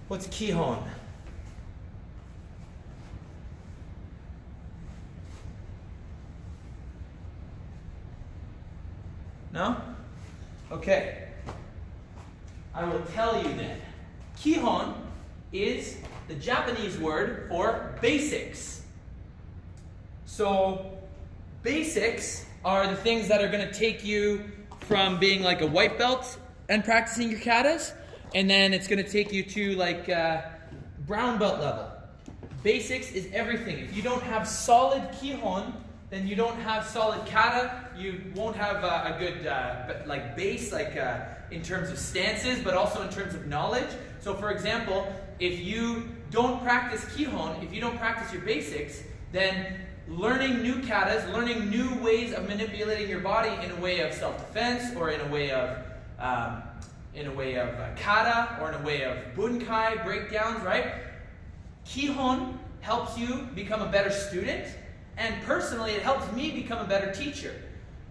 What's Kihon? No? Okay. I will tell you then. Kihon is the Japanese word for basics. So, basics are the things that are going to take you from being like a white belt and practicing your katas, and then it's going to take you to like brown belt level. Basics is everything. If you don't have solid Kihon, then you don't have solid kata. You won't have a good like base, like in terms of stances, but also in terms of knowledge. So, for example, if you don't practice Kihon, if you don't practice your basics, then learning new katas, learning new ways of manipulating your body in a way of self-defense, or in a way of kata, or in a way of bunkai, breakdowns, right? Kihon helps you become a better student, and personally, it helps me become a better teacher.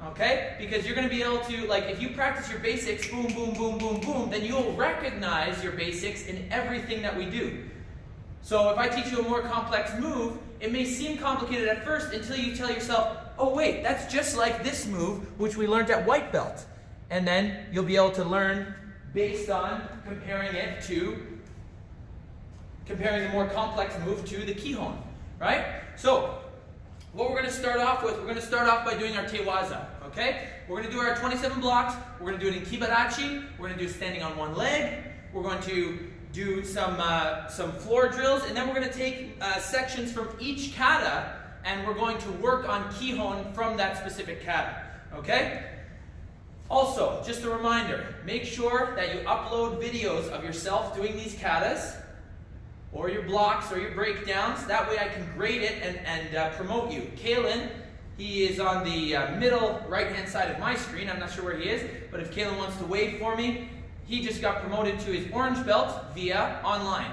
Okay? Because you're going to be able to, like, if you practice your basics, boom, boom, boom, boom, boom, then you'll recognize your basics in everything that we do. So if I teach you a more complex move, it may seem complicated at first until you tell yourself, oh wait, that's just like this move, which we learned at white belt. And then you'll be able to learn based on comparing the more complex move to the Kihon, right? So, what we're going to start off with, we're going to start off by doing our tewaza, okay? We're going to do our 27 blocks, we're going to do it in kibarachi, we're going to do it standing on one leg, we're going to do some floor drills, and then we're going to take sections from each kata, and we're going to work on Kihon from that specific kata, okay? Also, just a reminder, make sure that you upload videos of yourself doing these katas, or your blocks, or your breakdowns. That way I can grade it and promote you. Kalen, he is on the middle right-hand side of my screen. I'm not sure where he is, but if Kalen wants to wave for me, he just got promoted to his orange belt via online,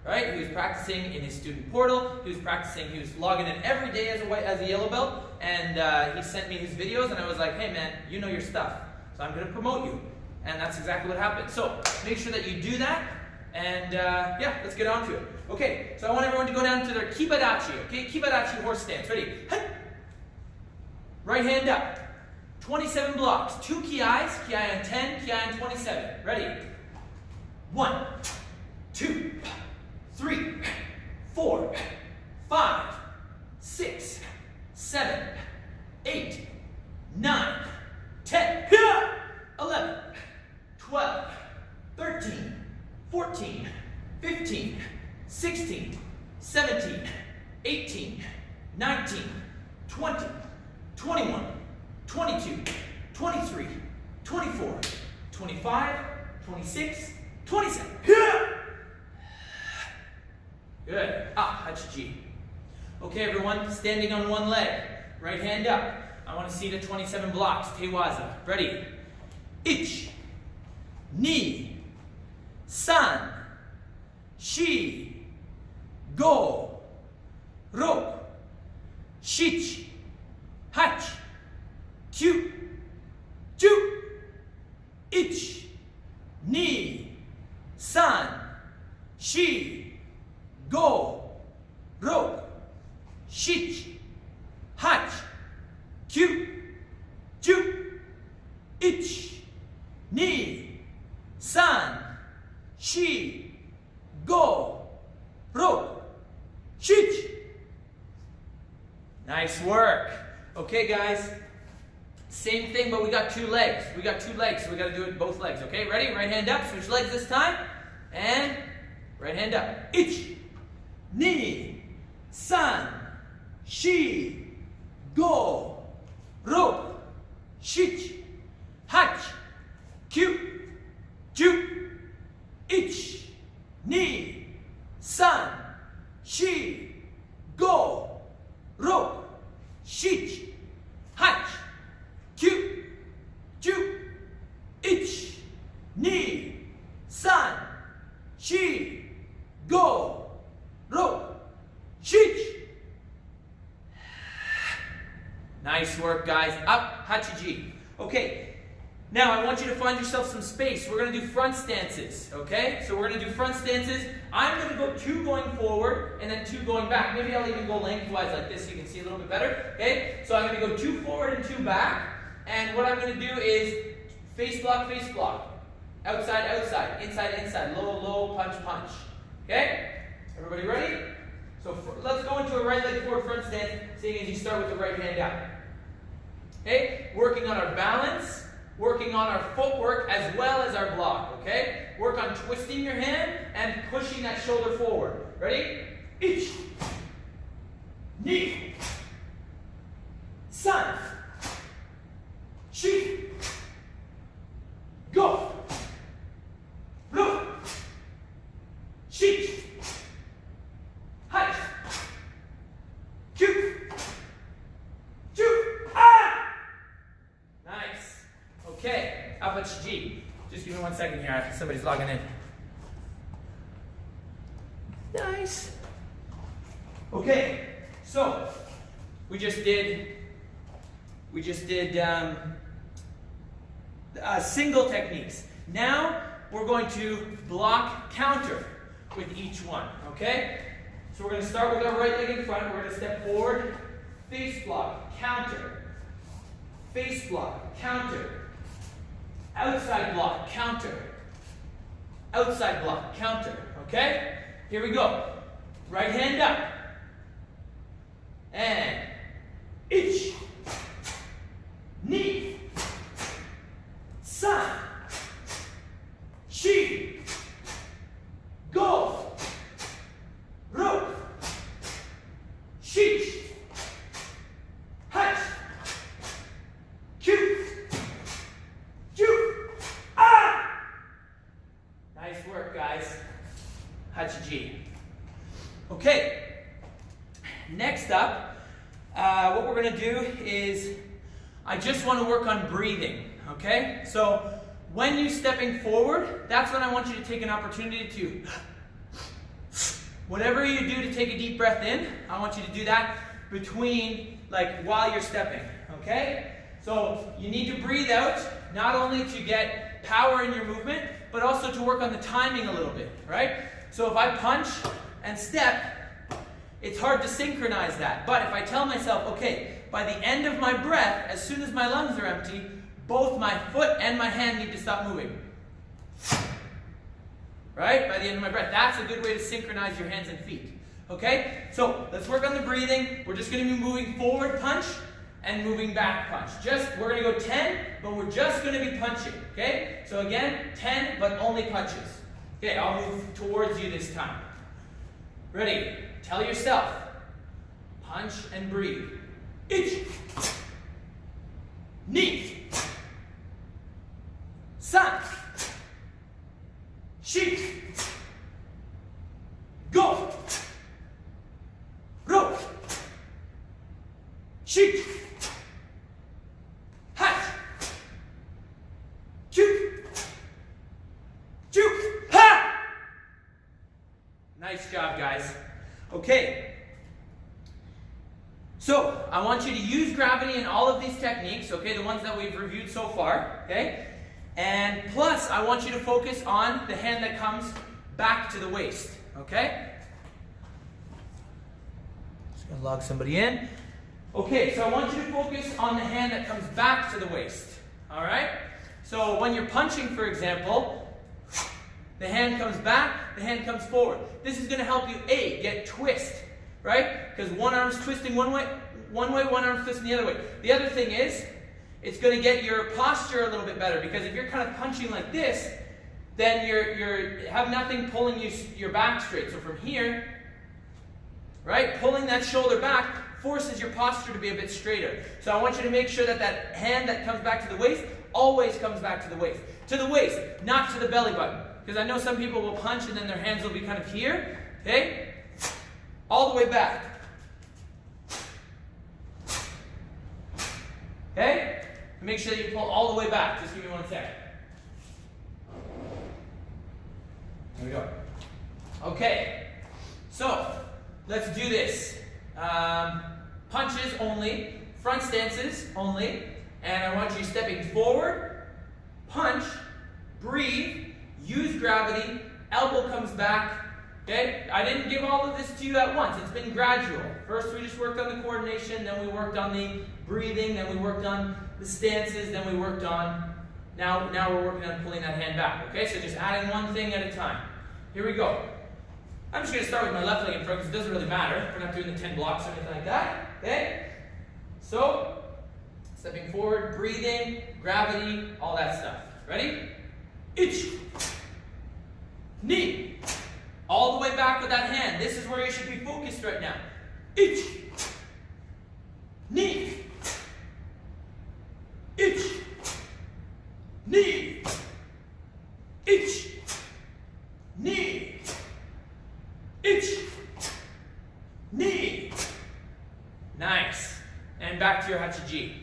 right? He was practicing in his student portal. He was logging in every day as a yellow belt, and he sent me his videos, and I was like, hey man, you know your stuff, so I'm going to promote you. And that's exactly what happened. So make sure that you do that. And yeah, let's get on to it. Okay, so I want everyone to go down to their kibarachi, okay? Kibarachi horse stance. Ready? Right hand up. 27 blocks. 2 kiais. Kiai on 10, kiai on 27. Ready? 1, 2, 3, 4, 5, 6, 7, 8, 9, 10, 11, 12, 13, 14, 15, 16, 17, 18, 19, 20, 21, 22, 23, 24, 25, 26, 27. Good. Hachiji. Okay, everyone, standing on one leg. Right hand up. I want to see the 27 blocks. Tewaza. Ready? Ich, ni, san, shi, go, ro, shich, hach, kyu, ju, ich, ni, san, shi, go, ro, shich, hach, kyu, ju, ich, ni, san, shi, go, ro, shich. Nice work. Okay, guys. Same thing, but we got 2 legs. We got 2 legs, so we got to do it both legs. Okay, ready? Right hand up. Switch legs this time. And right hand up. Ich, ni, san, shi, go, ro, shich, hach, kyu, ju, ich, ni, san, shi, go, ro, shich, hach, kyu, ju, ich, ni, san, shi, go, ro, shich. Nice work, guys. Up, hachiji. Okay, Now, I want you to find yourself some space. We're going to do front stances, okay? So we're going to do front stances. I'm going to go 2 going forward and then 2 going back. Maybe I'll even go lengthwise like this so you can see a little bit better, okay? So I'm going to go 2 forward and 2 back. And what I'm going to do is face block, outside, outside, inside, inside, low, low, punch, punch. Okay? Everybody ready? So let's go into a right leg forward front stance, seeing as you start with the right hand out. Okay? Working on our balance, working on our footwork as well as our block. Okay? Work on twisting your hand and pushing that shoulder forward. Ready? Ich, ni, san, shi, go, ru, shi, hai, kyu, ju, ah! Nice. Okay, Apache G. Just give me 1 second here. Somebody's logging in. Nice. Okay, so we just did single techniques. Now we're going to block counter with each one. Okay. So we're going to start with our right leg in front. We're going to step forward, face block, counter, face block, counter, outside block, counter, outside block, counter. Okay? Here we go. Right hand up. And ich, ni, san, shi, go, ru, shi, hach, kyu, ju, ah! Nice work, guys. Hachi-ji. Okay. Next up, what we're going to do is, I just want to work on breathing, okay? So, when you're stepping forward, that's when I want you to take an opportunity to, whatever you do to take a deep breath in, I want you to do that between, like, while you're stepping, okay? So, you need to breathe out, not only to get power in your movement, but also to work on the timing a little bit, right? So if I punch and step, it's hard to synchronize that. But if I tell myself, okay, by the end of my breath, as soon as my lungs are empty, both my foot and my hand need to stop moving. Right? By the end of my breath. That's a good way to synchronize your hands and feet. Okay? So let's work on the breathing. We're just going to be moving forward punch and moving back punch. We're going to go 10, but we're just going to be punching. Okay? So again, 10, but only punches. Okay, I'll move towards you this time. Ready? Tell yourself. Punch and breathe. Ich. Ni. San. Shi. Go. Ro. Shi. Hat. Kyu. Ju. Ha! Nice job, guys. Okay. So, I want you to use gravity in all of these techniques, okay, the ones that we've reviewed so far, okay? And plus, I want you to focus on the hand that comes back to the waist, okay? Just gonna log somebody in. Okay, so I want you to focus on the hand that comes back to the waist, all right? So when you're punching, for example, the hand comes back, the hand comes forward. This is going to help you, A, get twist, right? Because one arm's twisting one way, one arm's twisting the other way. The other thing is, it's going to get your posture a little bit better, because if you're kind of punching like this, then you have nothing pulling your back straight. So from here, right, pulling that shoulder back forces your posture to be a bit straighter. So I want you to make sure that that hand that comes back to the waist always comes back to the waist. To the waist, not to the belly button. Because I know some people will punch and then their hands will be kind of here. Okay? All the way back. Okay? Make sure that you pull all the way back. Just give me 1 second. There we go. Okay. So, let's do this. Punches only. Front stances only. And I want you stepping forward, punch, breathe, use gravity, elbow comes back. Okay? I didn't give all of this to you at once. It's been gradual. First we just worked on the coordination, then we worked on the breathing, then we worked on the stances, then we worked on, now we're working on pulling that hand back. Okay? So just adding one thing at a time. Here we go. I'm just going to start with my left leg in front because it doesn't really matter. We're not doing the 10 blocks or anything like that. Okay? So, stepping forward, breathing, gravity, all that stuff. Ready? Ich. Knee. All the way back with that hand. This is where you should be focused right now. Ich. Knee. Ich. Knee. Ich. Knee. Ich. Knee. Nice. And back to your Hachiji.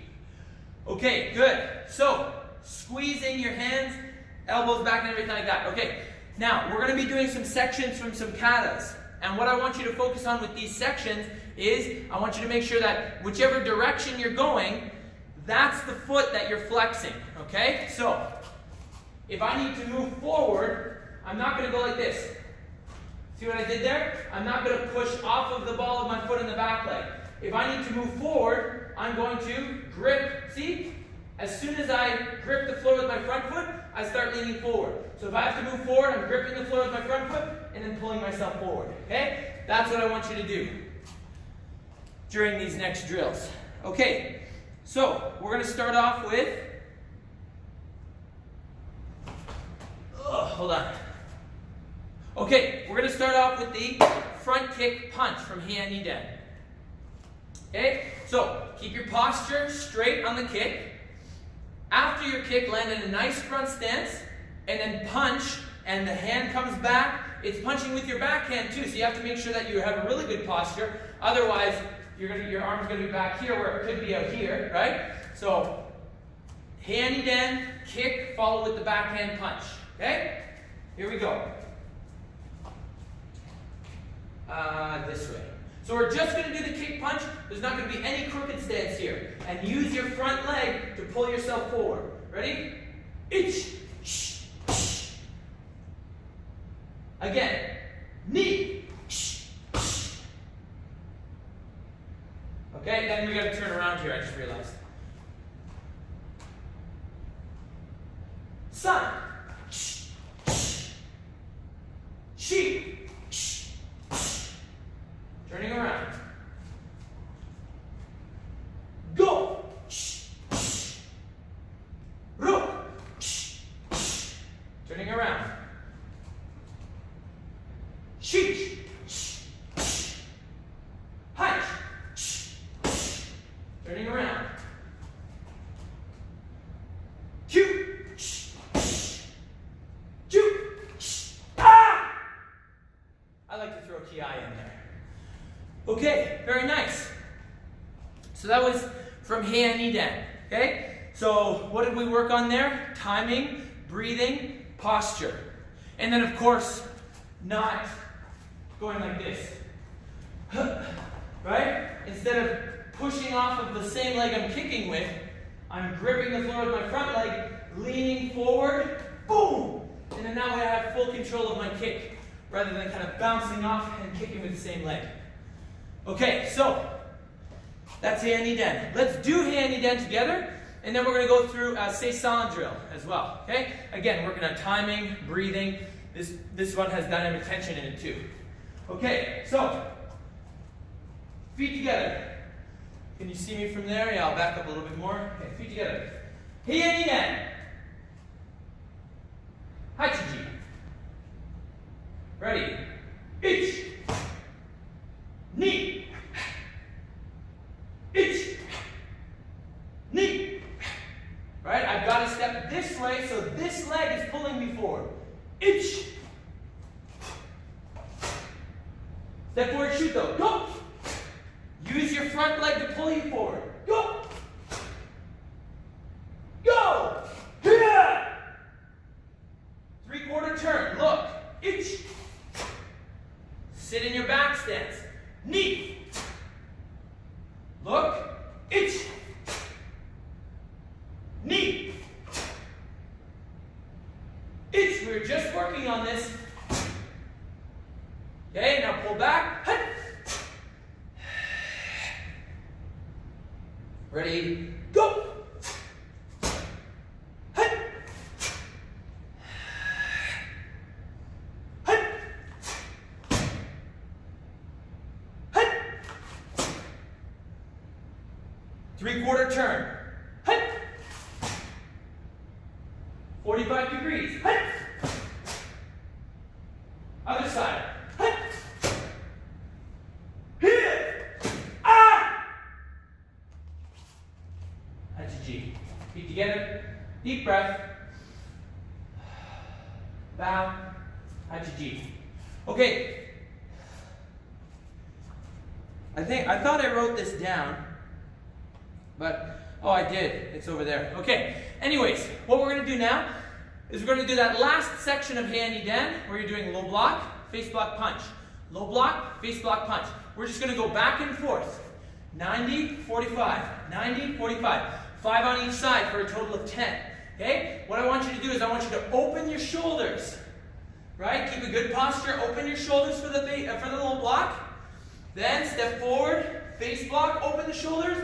Okay, good. So, squeezing your hands, elbows back and everything like that. Okay, now we're going to be doing some sections from some katas. And what I want you to focus on with these sections is, I want you to make sure that whichever direction you're going, that's the foot that you're flexing. Okay? So, if I need to move forward, I'm not going to go like this. See what I did there? I'm not going to push off of the ball of my foot in the back leg. If I need to move forward, I'm going to grip. See? As soon as I grip the floor with my front foot, I start leaning forward. So if I have to move forward, I'm gripping the floor with my front foot and then pulling myself forward. Okay? That's what I want you to do during these next drills. Okay, so we're going to start off with... hold on. Okay, we're going to start off with the front kick punch from Heian Iden. Okay, so keep your posture straight on the kick. After your kick, land in a nice front stance, and then punch, and the hand comes back. It's punching with your backhand too, so you have to make sure that you have a really good posture. Otherwise, your arm's going to be back here where it could be out here, right? So, Heian Iden, kick, follow with the backhand punch. Okay? Here we go. This way. So we're just going to do the kick punch. There's not going to be any crooked stance here. And use your front leg to pull yourself forward. Ready? Ich. Again. Knee. Okay, then we got to turn around here, I just realized. Sun. Shi. Turning around. Go. Ru. Turning around. Shi. Hai. Turning around. Q. Ju. Ah! I like to throw ki in there. Okay, very nice. So that was from Heian Iden. Okay? So what did we work on there? Timing, breathing, posture. And then of course, not going like this. Right? Instead of pushing off of the same leg I'm kicking with, I'm gripping the floor with my front leg, leaning forward, boom! And then now I have full control of my kick, rather than kind of bouncing off and kicking with the same leg. Okay, so that's Heian Iden. Let's do Heian Iden together, and then we're going to go through a Seisan drill as well. Okay? Again, working on timing, breathing. This one has dynamic tension in it too. Okay, so feet together. Can you see me from there? Yeah, I'll back up a little bit more. Okay, feet together. Heian Iden. Hachiji. Ready? Ich. Knee. Ich. Knee. Right? I've got to step this way, so this leg is pulling me forward. Ich. Step forward, shoot though. Go. Use your front leg to pull you forward. Go. Go. Yeah. 3/4 turn. Look. Ich. Sit in your back stance. Knee. Look. Ich. Knee. We were just working on this. Okay, now pull back. Ready, go. 3/4 turn. 45 degrees. Other side. G. Feet together. Deep breath. Bow. G. Okay. I thought I wrote this down, but oh, I did. It's over there. Okay. Anyways, what we're going to do now is we're going to do that last section of Handy Dan where you're doing low block, face block, punch. Low block, face block, punch. We're just going to go back and forth. 90, 45. 90, 45. 5 on each side for a total of 10. Okay? What I want you to do is I want you to open your shoulders. Right? Keep a good posture. Open your shoulders for the low block. Then step forward, face block, open the shoulders,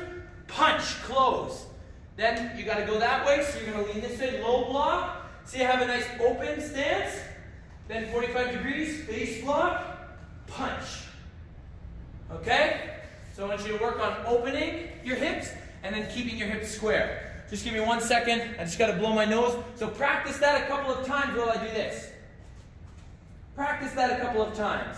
punch, close. Then you got to go that way, so you're going to lean this way, low block. See, I have a nice open stance. Then 45 degrees, face block, punch. Okay? So I want you to work on opening your hips and then keeping your hips square. Just give me 1 second. I just got to blow my nose. So practice that a couple of times while I do this. Practice that a couple of times.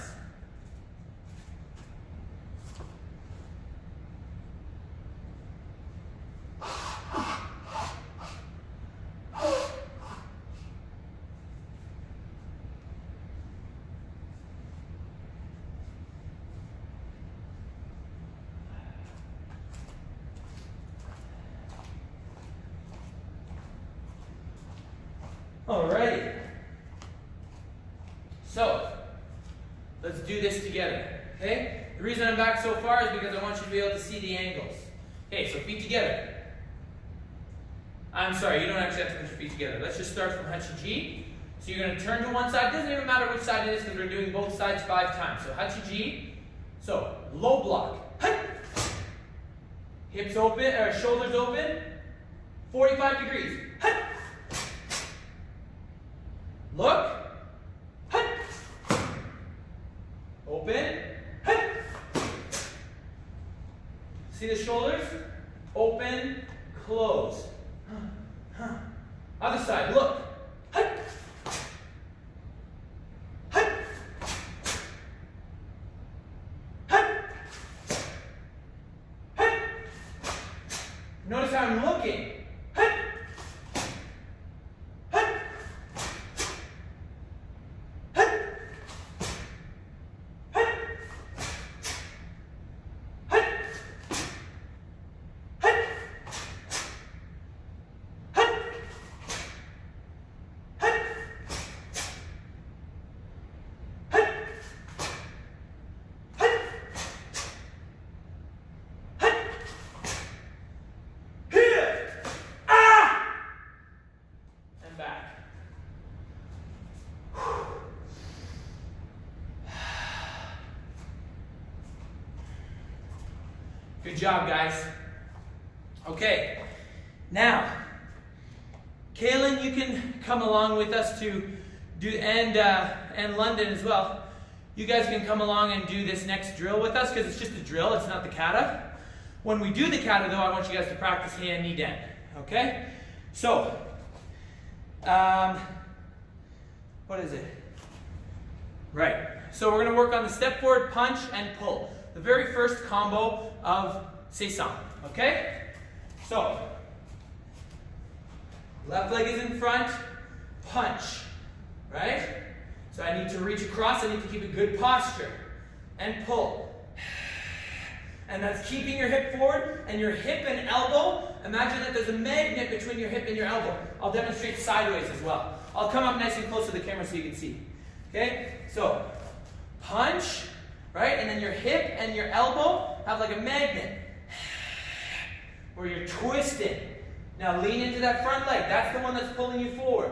Alrighty. So, let's do this together, okay? The reason I'm back so far is because I want you to be able to see the angles. Okay, so feet together. I'm sorry, you don't actually have to put your feet together. Let's just start from Hachi-Ji. So you're going to turn to one side. It doesn't even matter which side it is because we're doing both sides 5 times. So Hachi-Ji. So, low block. Hips open, or shoulders open. 45 degrees. Look. Open. See the shoulders? Open, close. Other side, look. Notice how I'm looking. Good job, guys. Okay, now, Kaylin, you can come along with us to do, and London as well. You guys can come along and do this next drill with us because it's just a drill, it's not the kata. When we do the kata, though, I want you guys to practice hand, knee, den. Okay? So, what is it? Right. So we're going to work on the step forward, punch, and pull. The very first combo of Seisan. Okay? So, left leg is in front, punch. Right? So I need to reach across, I need to keep a good posture. And pull. And that's keeping your hip forward, and your hip and elbow. Imagine that there's a magnet between your hip and your elbow. I'll demonstrate sideways as well. I'll come up nice and close to the camera so you can see. Okay? So, punch, right? And then your hip and your elbow have like a magnet where you're twisting. Now lean into that front leg. That's the one that's pulling you forward.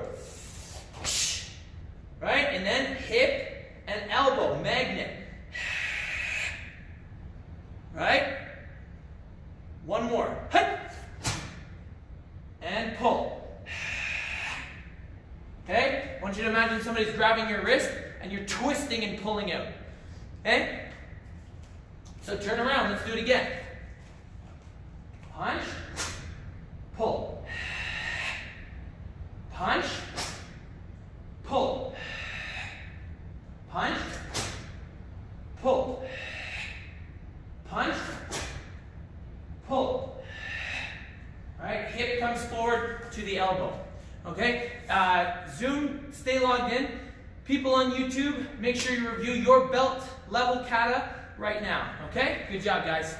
want you to imagine somebody's grabbing your wrist and you're twisting and pulling out. Okay? So turn around, let's do it again. Punch, pull. Punch, pull. Punch, pull. Punch, pull. All right, hip comes forward to the elbow. Okay, Zoom, stay logged in. People on YouTube, make sure you review your belt level kata right now. Okay, good job, guys.